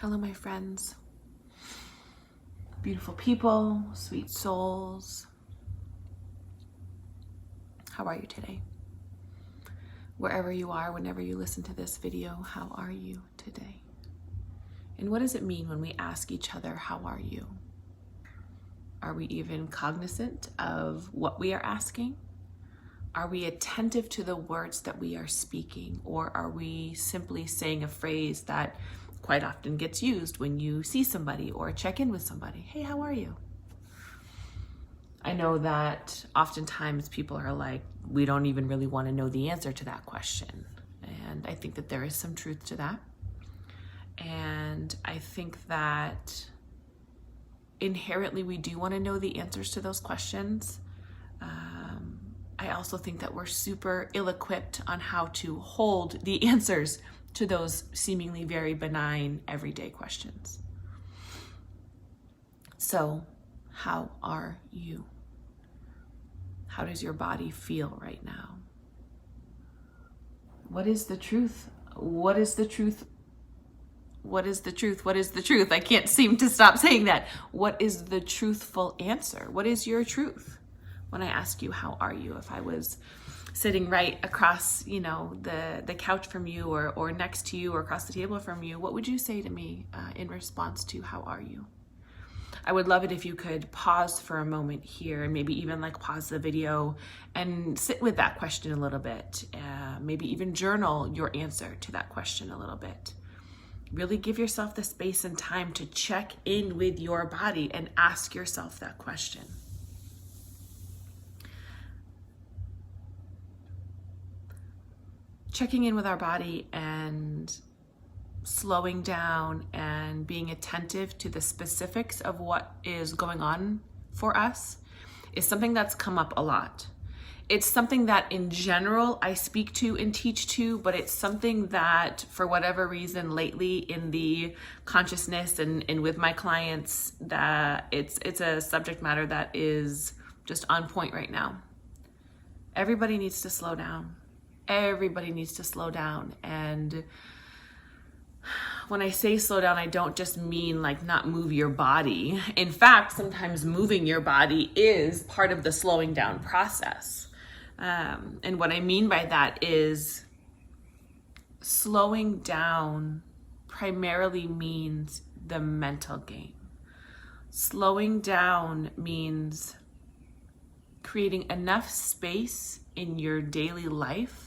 Hello, my friends. Beautiful people, sweet souls. How are you today? Wherever you are, whenever you listen to this video, how are you today? And what does it mean when we ask each other, how are you? Are we even cognizant of what we are asking? Are we attentive to the words that we are speaking? Or are we simply saying a phrase that quite often gets used when you see somebody or check in with somebody? Hey, how are you? I know that oftentimes people are like, we don't even really want to know the answer to that question. And I think that there is some truth to that. And I think that inherently we do want to know the answers to those questions. I also think that we're super ill-equipped on how to hold the answers to those seemingly very benign everyday questions. So, how are you? How does your body feel right now? What is the truth? What is the truth? What is the truth? What is the truth? I can't seem to stop saying that. What is the truthful answer? What is your truth? When I ask you, how are you? If I was sitting right across, the couch from you or next to you or across the table from you, what would you say to me in response to how are you? I would love it if you could pause for a moment here and maybe even pause the video and sit with that question a little bit. Maybe even journal your answer to that question a little bit. Really give yourself the space and time to check in with your body and ask yourself that question. Checking in with our body and slowing down and being attentive to the specifics of what is going on for us is something that's come up a lot. It's something that in general I speak to and teach to, but it's something that for whatever reason lately in the consciousness and with my clients, that it's a subject matter that is just on point right now. Everybody needs to slow down. Everybody needs to slow down. And when I say slow down, I don't just mean not move your body. In fact, sometimes moving your body is part of the slowing down process. And what I mean by that is slowing down primarily means the mental game. Slowing down means creating enough space in your daily life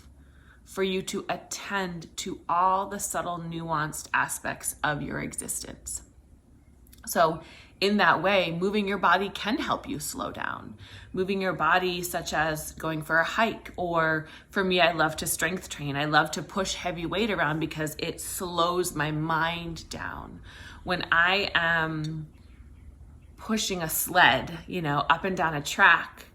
for you to attend to all the subtle, nuanced aspects of your existence. So in that way, moving your body can help you slow down. Moving your body, such as going for a hike, or for me, I love to strength train. I love to push heavy weight around because it slows my mind down. When I am pushing a sled, up and down a track,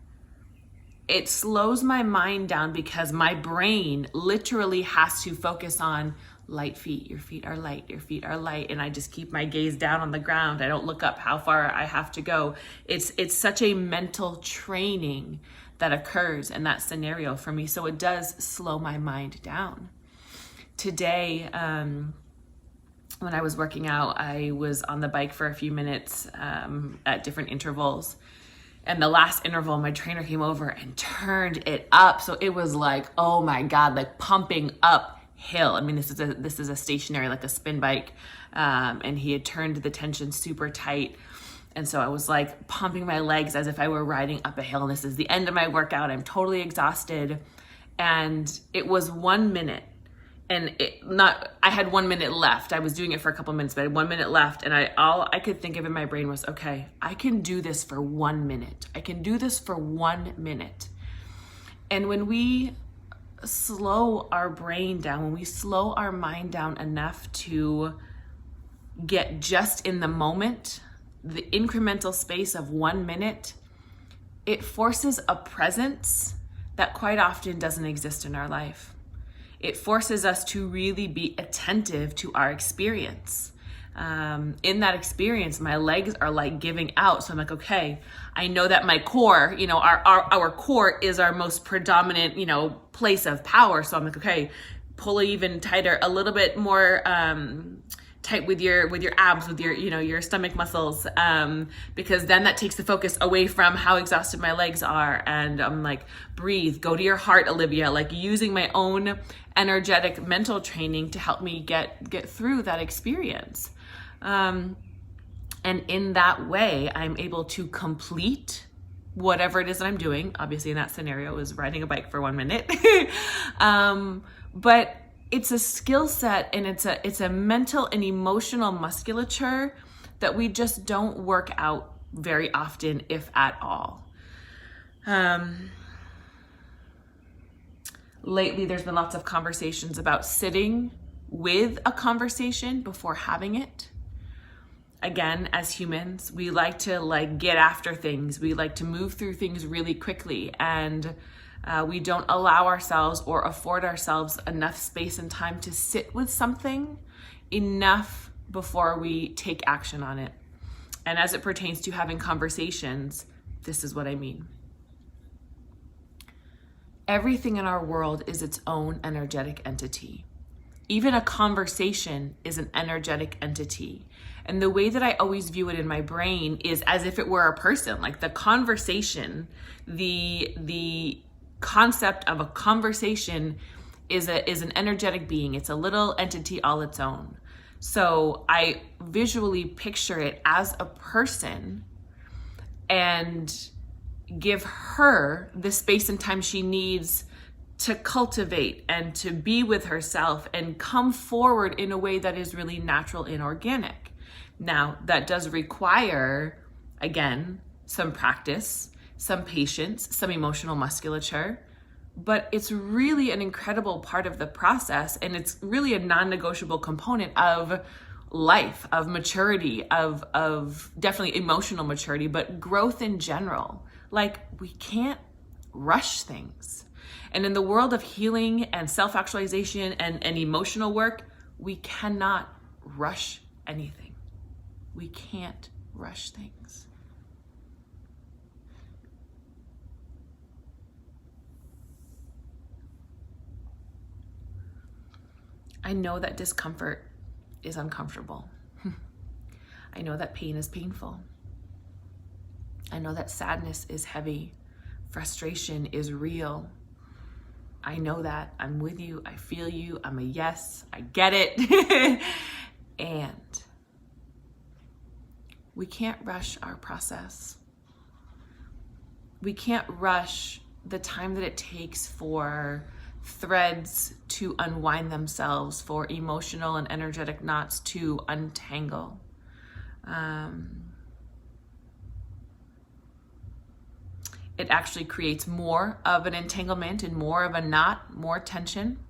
it slows my mind down because my brain literally has to focus on light feet. Your feet are light, your feet are light. And I just keep my gaze down on the ground. I don't look up how far I have to go. It's such a mental training that occurs in that scenario for me. So it does slow my mind down. Today, when I was working out, I was on the bike for a few minutes at different intervals. And the last interval, my trainer came over and turned it up. So it was oh my God, pumping uphill. I mean, this is a stationary, a spin bike. And he had turned the tension super tight. And so I was pumping my legs as if I were riding up a hill. And this is the end of my workout. I'm totally exhausted. And it was 1 minute. And I had 1 minute left. I was doing it for a couple minutes, but I had 1 minute left. And all I could think of in my brain was, okay, I can do this for 1 minute. I can do this for 1 minute. And when we slow our brain down, when we slow our mind down enough to get just in the moment, the incremental space of 1 minute, it forces a presence that quite often doesn't exist in our life. It forces us to really be attentive to our experience. In that experience, my legs are giving out. So I'm okay, I know that my core, our core is our most predominant, place of power. So I'm okay, pull even tighter, a little bit more tight with your abs, with your, your stomach muscles, because then that takes the focus away from how exhausted my legs are. And I'm like, breathe, go to your heart, Olivia, like using my own energetic mental training to help me get through that experience. And in that way, I'm able to complete whatever it is that I'm doing. Obviously, in that scenario, is riding a bike for 1 minute. But it's a skill set, and it's a mental and emotional musculature that we just don't work out very often, if at all. Lately, there's been lots of conversations about sitting with a conversation before having it. Again, as humans, we like to get after things. We like to move through things really quickly, and we don't allow ourselves or afford ourselves enough space and time to sit with something enough before we take action on it. And as it pertains to having conversations, this is what I mean. Everything in our world is its own energetic entity. Even a conversation is an energetic entity. And the way that I always view it in my brain is as if it were a person. Like the conversation, the concept of a conversation is an energetic being. It's a little entity all its own. So I visually picture it as a person and give her the space and time she needs to cultivate and to be with herself and come forward in a way that is really natural and organic. Now, that does require, again, some practice, some patience, some emotional musculature, but it's really an incredible part of the process, and it's really a non-negotiable component of life, of maturity, of definitely emotional maturity, but growth in general. Like, we can't rush things. And in the world of healing and self-actualization and emotional work, we cannot rush anything. We can't rush things. I know that discomfort is uncomfortable. I know that pain is painful. I know that sadness is heavy. Frustration is real. I know that. I'm with you. I feel you. I'm a yes. I get it. And we can't rush our process. We can't rush the time that it takes for threads to unwind themselves, for emotional and energetic knots to untangle. It actually creates more of an entanglement and more of a knot, more tension.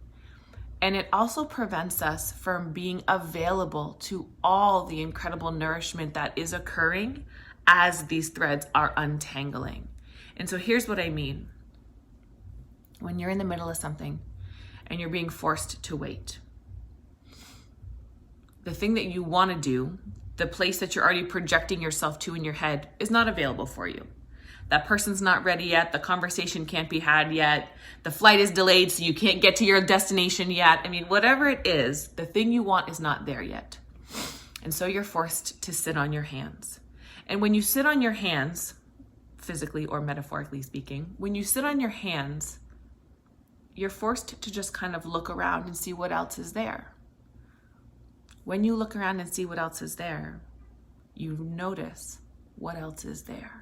And it also prevents us from being available to all the incredible nourishment that is occurring as these threads are untangling. And so here's what I mean. When you're in the middle of something and you're being forced to wait, the thing that you want to do, the place that you're already projecting yourself to in your head, is not available for you. That person's not ready yet. The conversation can't be had yet. The flight is delayed, so you can't get to your destination yet. I mean, whatever it is, the thing you want is not there yet. And so you're forced to sit on your hands. And when you sit on your hands, physically or metaphorically speaking, when you sit on your hands, you're forced to just kind of look around and see what else is there. When you look around and see what else is there, you notice what else is there.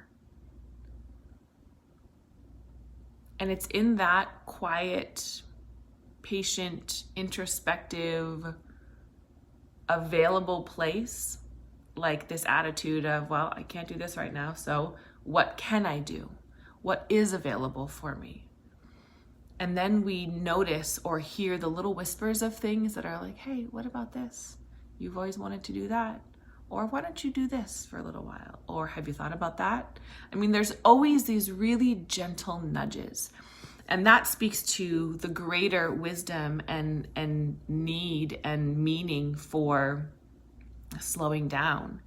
And it's in that quiet, patient, introspective, available place, like this attitude of, well, I can't do this right now, so what can I do? What is available for me? And then we notice or hear the little whispers of things that are like, hey, what about this? You've always wanted to do that. Or why don't you do this for a little while? Or have you thought about that? I mean, there's always these really gentle nudges. And that speaks to the greater wisdom and need and meaning for slowing down.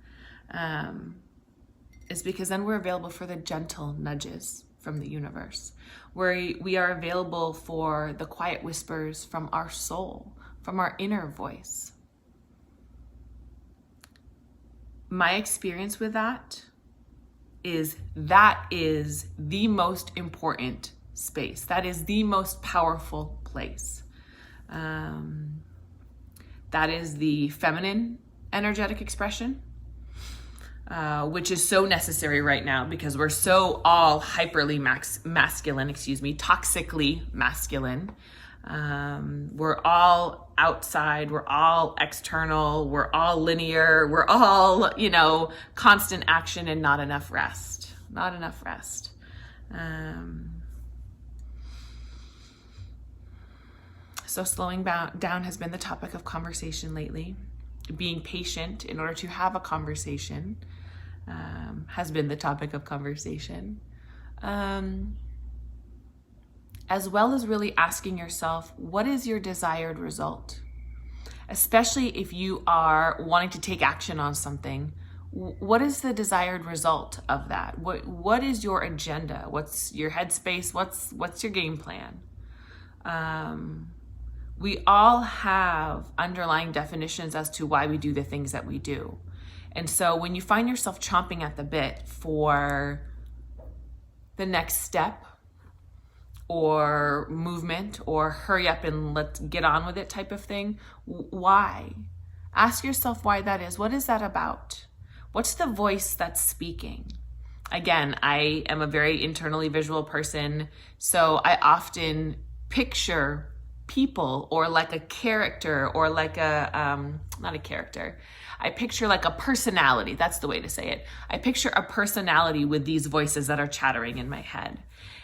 Is because then we're available for the gentle nudges from the universe, where we are available for the quiet whispers from our soul, from our inner voice. my experience with that is the most important space. That is the most powerful place. That is the feminine energetic expression, which is so necessary right now because we're so all hyperly masculine, toxically masculine. We're all outside, we're all external, we're all linear, we're all, constant action and not enough rest. So slowing down has been the topic of conversation lately. Being patient in order to have a conversation has been the topic of conversation. As well as really asking yourself, what is your desired result? Especially if you are wanting to take action on something, what is the desired result of that? What is your agenda? What's your headspace? What's your game plan? We all have underlying definitions as to why we do the things that we do. And so when you find yourself chomping at the bit for the next step or movement or hurry up and let's get on with it type of thing, why? Ask yourself why that is. What is that about? What's the voice that's speaking? Again, I am a very internally visual person, so I often picture people or like a character or like not a character. I picture like a personality. That's the way to say it. I picture a personality with these voices that are chattering in my head.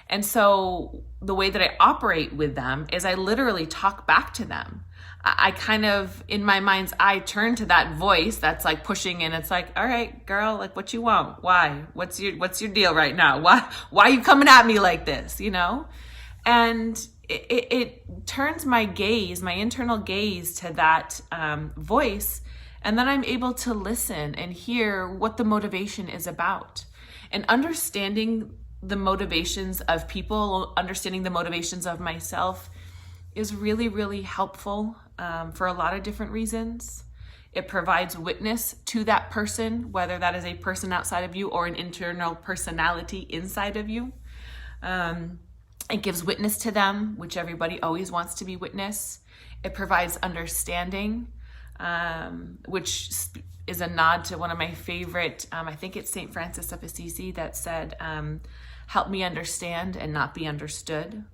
And so the way that I operate with them is I literally talk back to them. I kind of, in my mind's eye, turn to that voice that's like pushing and it's like, all right, girl, like what you want? Why? What's your deal right now? Why are you coming at me like this? And it turns my gaze, my internal gaze to that voice. And then I'm able to listen and hear what the motivation is about. And understanding the motivations of people, understanding the motivations of myself is really, really helpful for a lot of different reasons. It provides witness to that person, whether that is a person outside of you or an internal personality inside of you. It gives witness to them, which everybody always wants to be witness. It provides understanding, which is a nod to one of my favorite, I think it's St. Francis of Assisi that said, help me understand and not be understood.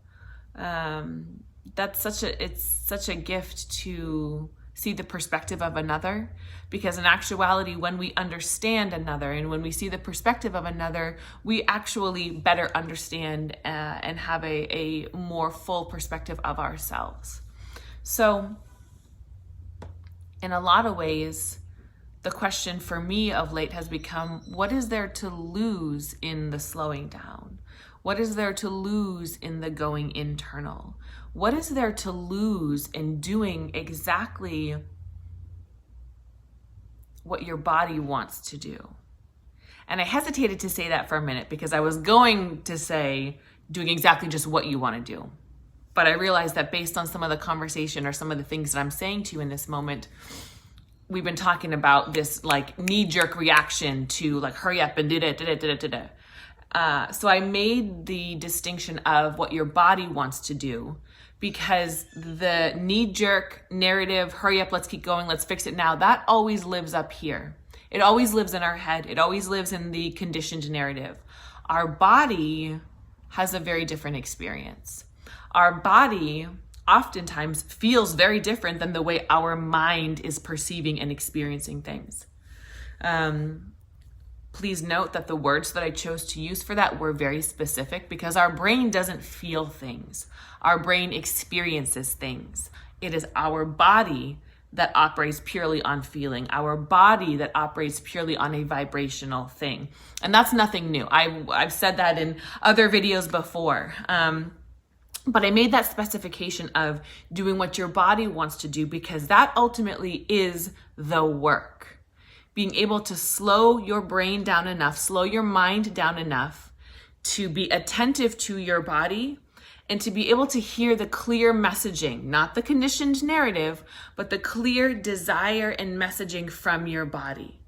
It's such a gift to see the perspective of another, because in actuality, when we understand another and when we see the perspective of another, we actually better understand and have a more full perspective of ourselves. So in a lot of ways, the question for me of late has become, what is there to lose in the slowing down? What is there to lose in the going internal? What is there to lose in doing exactly what your body wants to do? And I hesitated to say that for a minute because I was going to say doing exactly just what you want to do. But I realized that based on some of the conversation or some of the things that I'm saying to you in this moment, we've been talking about this like knee-jerk reaction to like hurry up and so I made the distinction of what your body wants to do, because the knee-jerk narrative, hurry up, let's keep going, let's fix it now, that always lives up here. It always lives in our head. It always lives in the conditioned narrative. Our body has a very different experience. Our body oftentimes feels very different than the way our mind is perceiving and experiencing things. Please note that the words that I chose to use for that were very specific, because our brain doesn't feel things. Our brain experiences things. It is our body that operates purely on feeling, our body that operates purely on a vibrational thing. And that's nothing new. I've said that in other videos before. But I made that specification of doing what your body wants to do, because that ultimately is the work. Being able to slow your brain down enough, slow your mind down enough to be attentive to your body and to be able to hear the clear messaging, not the conditioned narrative, but the clear desire and messaging from your body.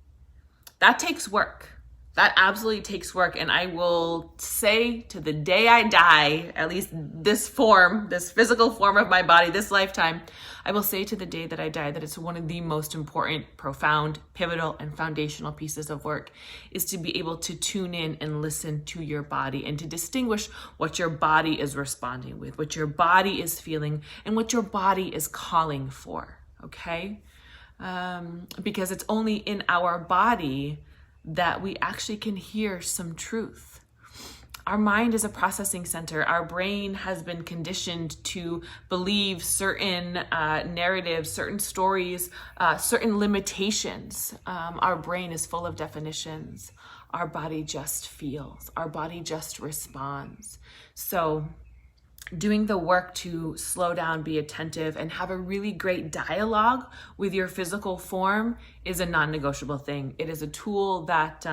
that takes work. That absolutely takes work. And I will say to the day I die, at least this form, this physical form of my body, this lifetime, I will say to the day that I die that it's one of the most important, profound, pivotal, and foundational pieces of work is to be able to tune in and listen to your body and to distinguish what your body is responding with, what your body is feeling, and what your body is calling for, okay? Because it's only in our body that we actually can hear some truth. Our mind is a processing center. Our brain has been conditioned to believe certain narratives, certain stories, certain limitations. Our brain is full of definitions. Our body just feels. Our body just responds. So doing the work to slow down, be attentive, and have a really great dialogue with your physical form is a non-negotiable thing. It is a tool that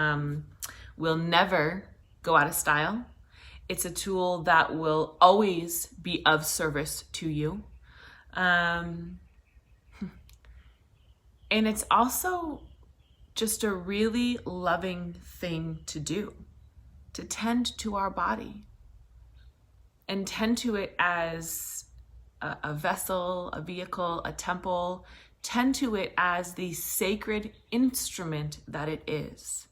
will never go out of style. It's a tool that will always be of service to you. And it's also just a really loving thing to do, to tend to our body. And tend to it as a vessel, a vehicle, a temple. Tend to it as the sacred instrument that it is.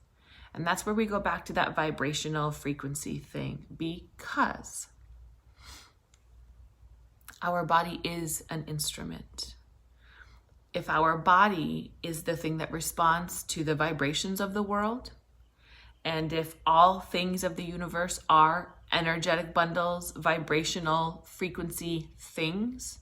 And that's where we go back to that vibrational frequency thing, because our body is an instrument. If our body is the thing that responds to the vibrations of the world, and if all things of the universe are energetic bundles, vibrational frequency things,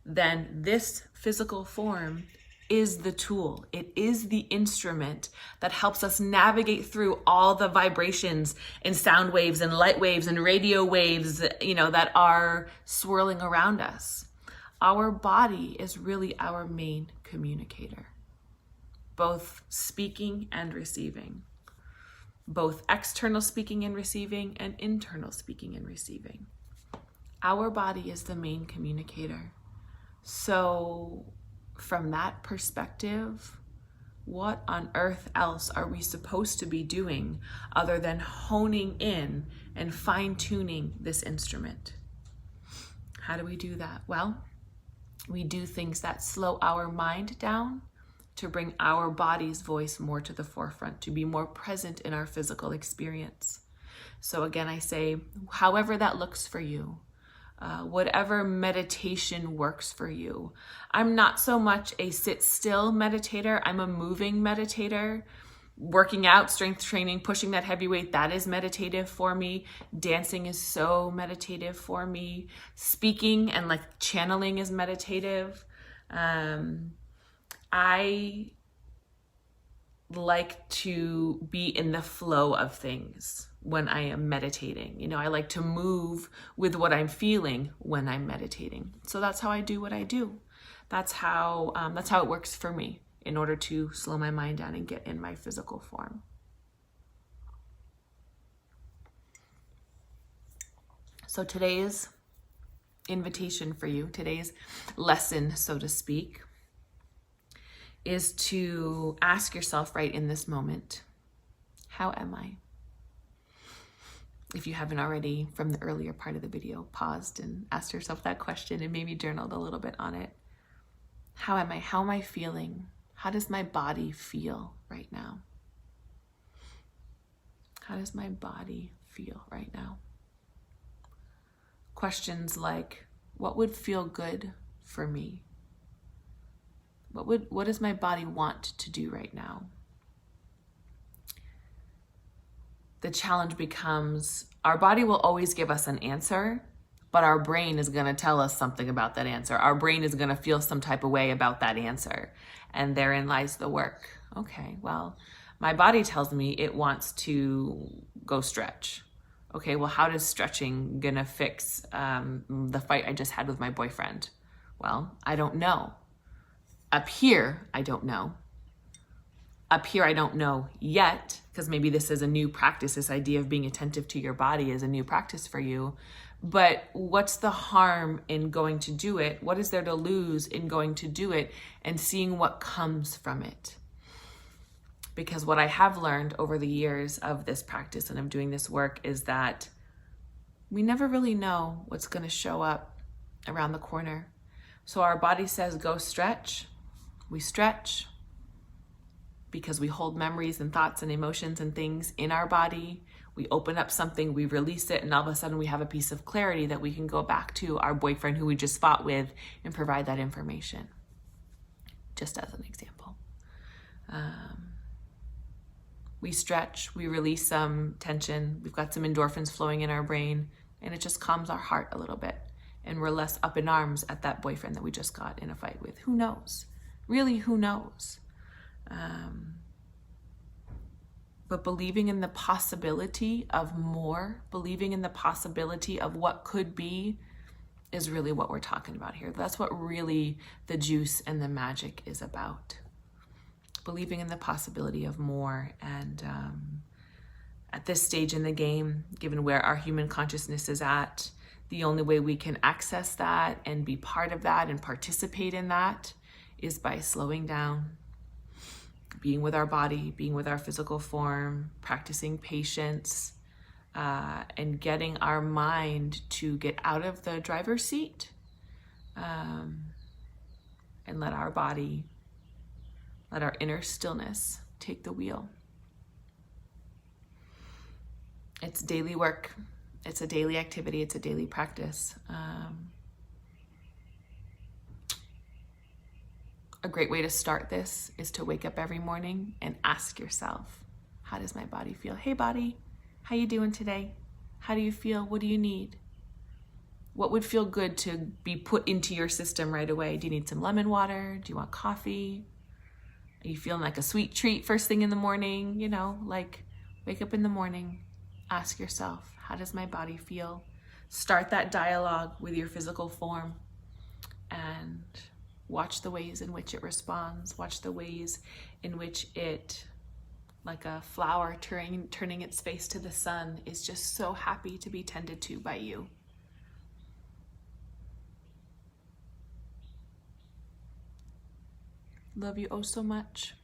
then this physical form is the tool. It is the instrument that helps us navigate through all the vibrations and sound waves and light waves and radio waves, that are swirling around us. Our body is really our main communicator, both speaking and receiving. Both external speaking and receiving and internal speaking and receiving. Our body is the main communicator. So from that perspective, what on earth else are we supposed to be doing other than honing in and fine-tuning this instrument? How do we do that? Well, we do things that slow our mind down to bring our body's voice more to the forefront, to be more present in our physical experience. So again, I say, however that looks for you, whatever meditation works for you. I'm not so much a sit still meditator. I'm a moving meditator. Working out, strength training, pushing that heavy weight, that is meditative for me. Dancing is so meditative for me. Speaking and channeling is meditative. I like to be in the flow of things when I am meditating. I like to move with what I'm feeling when I'm meditating. So that's how I do what I do. That's how it works for me in order to slow my mind down and get in my physical form. So today's invitation for you, today's lesson, so to speak, is to ask yourself right in this moment, how am I? If you haven't already, from the earlier part of the video, paused and asked yourself that question and maybe journaled a little bit on it. How am I? How am I feeling? How does my body feel right now? How does my body feel right now? Questions like, what would feel good for me? What does my body want to do right now? The challenge becomes, our body will always give us an answer, but our brain is going to tell us something about that answer. Our brain is going to feel some type of way about that answer. And therein lies the work. Okay, well, my body tells me it wants to go stretch. Okay, well, how does stretching going to fix the fight I just had with my boyfriend? Well, I don't know. Up here, I don't know. Up here, I don't know yet, because maybe this is a new practice. This idea of being attentive to your body is a new practice for you. But what's the harm in going to do it? What is there to lose in going to do it and seeing what comes from it? Because what I have learned over the years of this practice and of doing this work is that we never really know what's going to show up around the corner. So our body says, go stretch. We stretch because we hold memories and thoughts and emotions and things in our body. We open up something, we release it, and all of a sudden we have a piece of clarity that we can go back to our boyfriend who we just fought with and provide that information. Just as an example. We stretch, we release some tension, we've got some endorphins flowing in our brain, and it just calms our heart a little bit. And we're less up in arms at that boyfriend that we just got in a fight with. Who knows? Really, who knows? But believing in the possibility of more, believing in the possibility of what could be, is really what we're talking about here. That's what really the juice and the magic is about. Believing in the possibility of more. And at this stage in the game, given where our human consciousness is at, the only way we can access that and be part of that and participate in that is by slowing down, being with our body, being with our physical form, practicing patience, and getting our mind to get out of the driver's seat and let our body, let our inner stillness take the wheel. It's daily work. It's a daily activity. It's a daily practice. A great way to start this is to wake up every morning and ask yourself, how does my body feel? Hey body, how you doing today? How do you feel? What do you need? What would feel good to be put into your system right away? Do you need some lemon water? Do you want coffee? Are you feeling like a sweet treat first thing in the morning? You know, like wake up in the morning, ask yourself, how does my body feel? Start that dialogue with your physical form and watch the ways in which it responds. Watch the ways in which it, like a flower turning its face to the sun, is just so happy to be tended to by you. Love you oh so much.